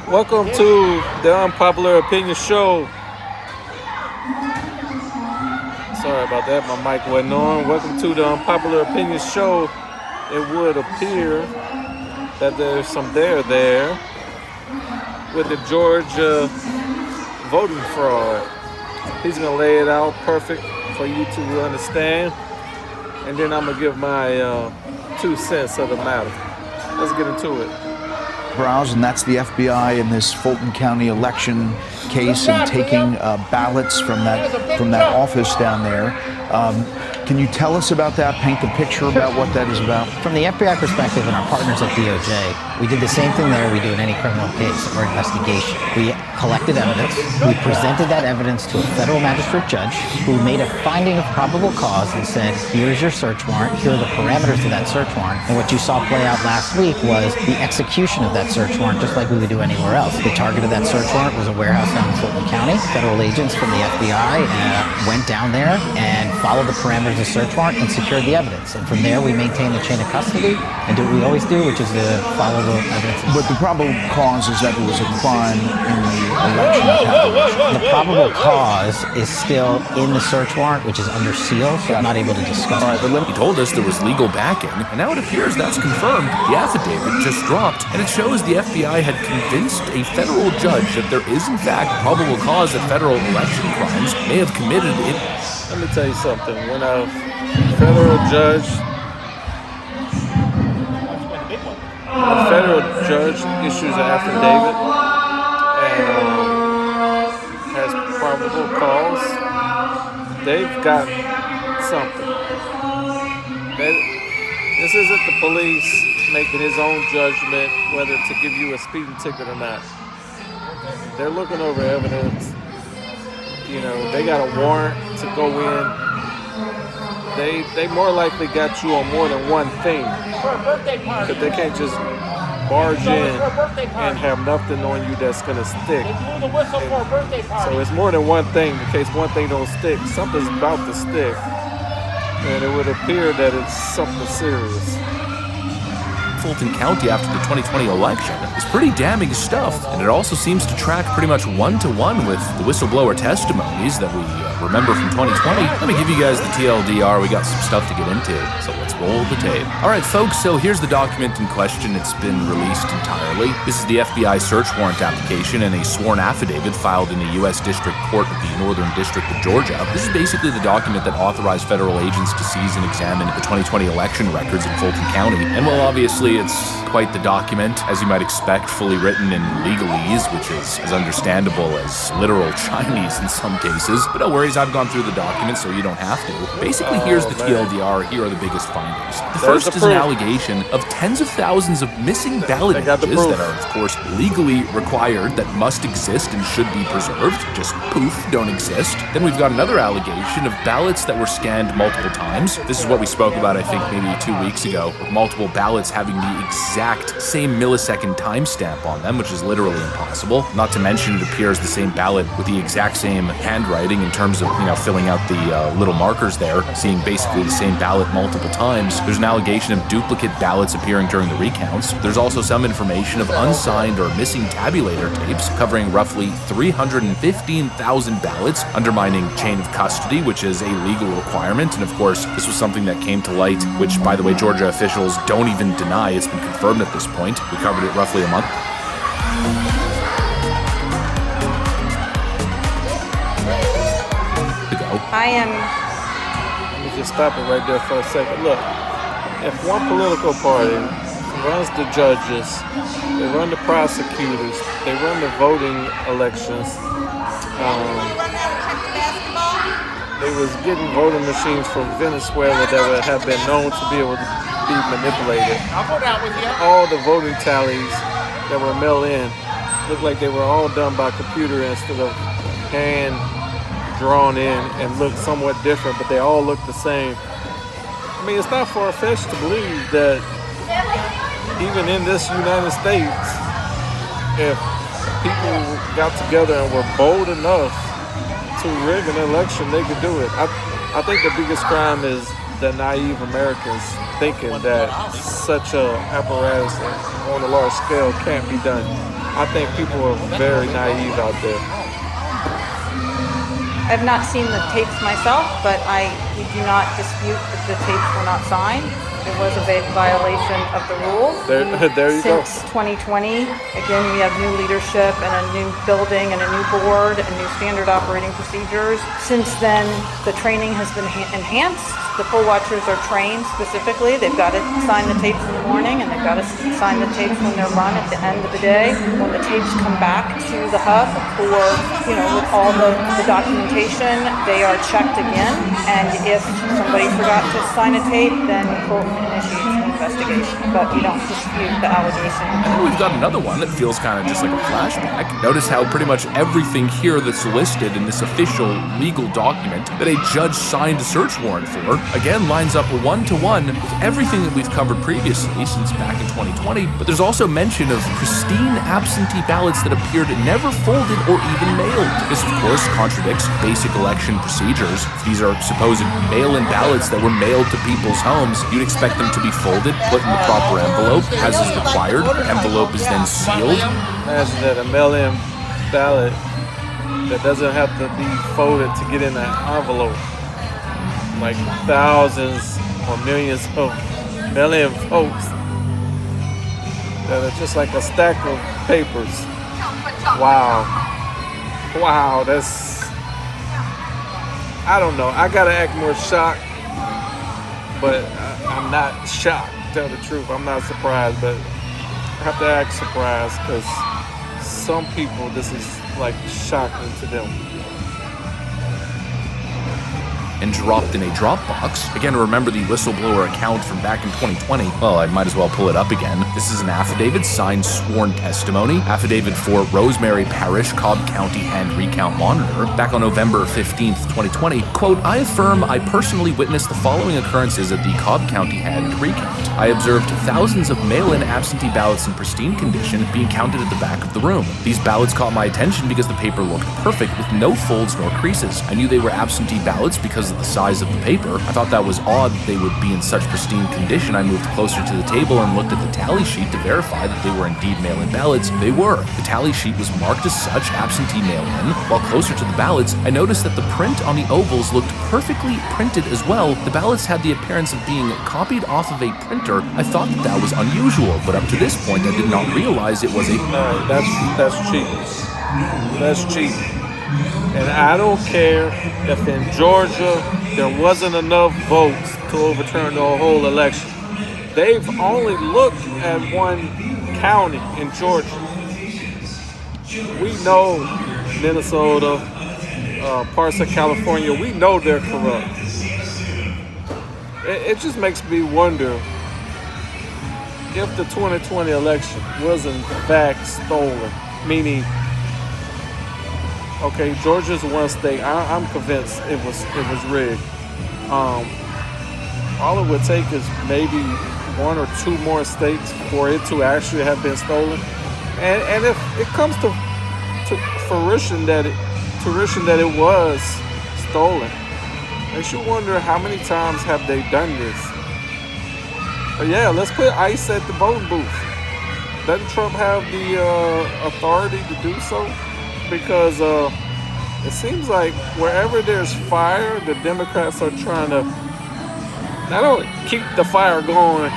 Welcome to the Unpopular Opinion Show. Sorry about that, my mic wasn't on. Welcome to the Unpopular Opinion Show. It would appear that there's some there with the Georgia voting fraud. He's going to lay it out perfect for you to understand. And then I'm going to give my 2 cents of the matter. Let's get into it. Browse, and that's the FBI in this Fulton County election case and taking ballots from that office down there. Can you tell us about that? Paint the picture about what that is about. From the FBI perspective and our partners at DOJ, we did the same thing there we do in any criminal case or investigation. We collected evidence. We presented that evidence to a federal magistrate judge who made a finding of probable cause and said, here's your search warrant. Here are the parameters of that search warrant. And what you saw play out last week was the execution of that search warrant, just like we would do anywhere else. The target of that search warrant was a warehouse down in Fulton County. Federal agents from the FBI went down there and followed the parameters of the search warrant and secured the evidence. And from there, we maintained the chain of custody and do what we always do, which is to follow the evidence. But the probable cause is that there was a crime in the election tabulation. The probable cause is still in the search warrant, which is under seal, so I'm not able to discuss it. He told us there was legal backing, and now it appears that's confirmed. The affidavit just dropped, and it shows the FBI had convinced a federal judge that there is, in fact, probable cause that federal election crimes may have committed it. Let me tell you something. When a federal judge issues an affidavit and has probable cause, they've got something. This isn't the police making his own judgment whether to give you a speeding ticket or not. They're looking over evidence. You know, they got a warrant to go in. They more likely got you on more than one thing, because they can't just barge in and have nothing on you that's gonna stick. So it's more than one thing. In case one thing don't stick, something's about to stick, and it would appear that it's something serious. Fulton County after the 2020 election is pretty damning stuff, and it also seems to track pretty much one-to-one with the whistleblower testimonies that we remember from 2020. Let me give you guys the TLDR. We got some stuff to get into, so let's roll the tape. All right, folks, so here's the document in question. It's been released entirely. This is the FBI search warrant application and a sworn affidavit filed in the U.S. District Court of the Northern District of Georgia. This is basically the document that authorized federal agents to seize and examine the 2020 election records in Fulton County. And while obviously it's quite the document, as you might expect, fully written in legalese, which is as understandable as literal Chinese in some cases. But no worries, I've gone through the document, so you don't have to. Basically, here's the TLDR. Here are the biggest findings. The first is an allegation of tens of thousands of missing ballot images that are, of course, legally required, that must exist and should be preserved. Just poof, don't exist. Then we've got another allegation of ballots that were scanned multiple times. This is what we spoke about, I think, maybe 2 weeks ago, with multiple ballots having the exact same millisecond timestamp on them, which is literally impossible. Not to mention, it appears the same ballot with the exact same handwriting in terms of, filling out the little markers there, seeing basically the same ballot multiple times. There's an allegation of duplicate ballots appearing during the recounts. There's also some information of unsigned or missing tabulator tapes covering roughly 315,000 ballots, undermining chain of custody, which is a legal requirement. And of course, this was something that came to light, which, by the way, Georgia officials don't even deny. It's been confirmed at this point. We covered it roughly a month. Let me just stop it right there for a second. Look, if one political party runs the judges, they run the prosecutors, they run the voting elections, they was getting voting machines from Venezuela that would have been known to be able to be manipulated. All the voting tallies that were mailed in looked like they were all done by computer instead of hand drawn in, and look somewhat different, but they all look the same. I mean, it's not far-fetched to believe that even in this United States, if people got together and were bold enough to rig an election, they could do it. I think the biggest crime is the naive Americans thinking that such a apparatus on a large scale can't be done. I think people are very naive out there. I've not seen the tapes myself, but we do not dispute that the tapes were not signed. It was a violation of the rules. There you go. Since 2020, again, we have new leadership and a new building and a new board and new standard operating procedures. Since then, the training has been enhanced. The poll watchers are trained specifically. They've got to sign the tapes in the morning, and they've got to sign the tapes when they're run at the end of the day. When the tapes come back to the hub for, with all the documentation, they are checked again. And if somebody forgot to sign a tape, then Fulton initiates an investigation. But we don't dispute the allegation. And we've got another one that feels kind of just like a flashback. Notice how pretty much everything here that's listed in this official legal document that a judge signed a search warrant for, again, lines up one-to-one with everything that we've covered previously since back in 2020. But there's also mention of pristine absentee ballots that appeared never folded or even mailed. This, of course, contradicts basic election procedures. If these are supposed mail-in ballots that were mailed to people's homes, you'd expect them to be folded, put in the proper envelope, as is required. The envelope is then sealed. Imagine that a mail-in ballot that doesn't have to be folded to get in that envelope. Like thousands or millions of mail-in votes that are just like a stack of papers. Wow, that's, I don't know. I gotta act more shocked, but I'm not shocked, to tell the truth. I'm not surprised, but I have to act surprised because some people, this is like shocking to them. And dropped in a Dropbox. Again, remember the whistleblower account from back in 2020? Well, I might as well pull it up again. This is an affidavit, signed sworn testimony. Affidavit for Rosemary Parish, Cobb County Hand Recount Monitor. Back on November 15th, 2020. Quote, I affirm I personally witnessed the following occurrences at the Cobb County Hand Recount. I observed thousands of mail-in absentee ballots in pristine condition being counted at the back of the room. These ballots caught my attention because the paper looked perfect with no folds nor creases. I knew they were absentee ballots because of the size of the paper. I thought that was odd that they would be in such pristine condition. I moved closer to the table and looked at the tally sheet to verify that they were indeed mail-in ballots. They were. The tally sheet was marked as such, absentee mail-in. While closer to the ballots, I noticed that the print on the ovals looked perfectly printed as well. The ballots had the appearance of being copied off of a printer. I thought that was unusual, but up to this point, I did not realize it was a... That's cheap. That's cheap. And I don't care if in Georgia there wasn't enough votes to overturn the whole election. They've only looked at one county in Georgia. We know Minnesota, parts of California, we know they're corrupt. It just makes me wonder if the 2020 election was in fact stolen, meaning, okay, Georgia's one state. I'm convinced it was rigged. All it would take is maybe one or two more states for it to actually have been stolen. And if it comes to fruition that it was stolen, makes you wonder how many times have they done this. But yeah, let's put ICE at the voting booth. Doesn't Trump have the authority to do so? Because it seems like wherever there's fire, the Democrats are trying to not only keep the fire going,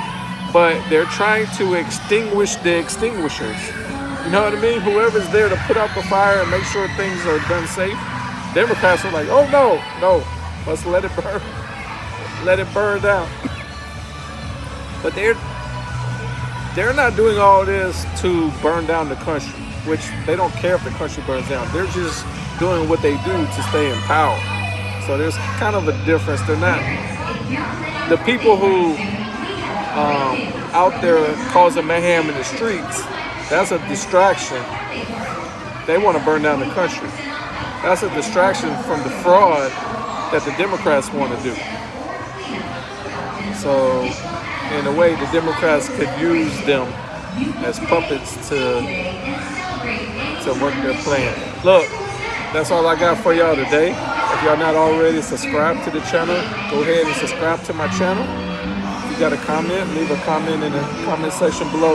but they're trying to extinguish the extinguishers. You know what I mean? Whoever's there to put out the fire and make sure things are done safe. Democrats are like, oh no, let's let it burn down. But they're not doing all this to burn down the country, which they don't care if the country burns down. They're just doing what they do to stay in power. So there's kind of a difference. They're not the people who out there causing mayhem in the streets. That's a distraction. They want to burn down the country. That's a distraction from the fraud that the Democrats want to do. So in a way, the Democrats could use them as puppets to work their plan. Look, that's all I got for y'all today. If If y'all not already subscribed to the channel, go ahead and subscribe to my channel. If you got a comment, leave a comment in the comment section below.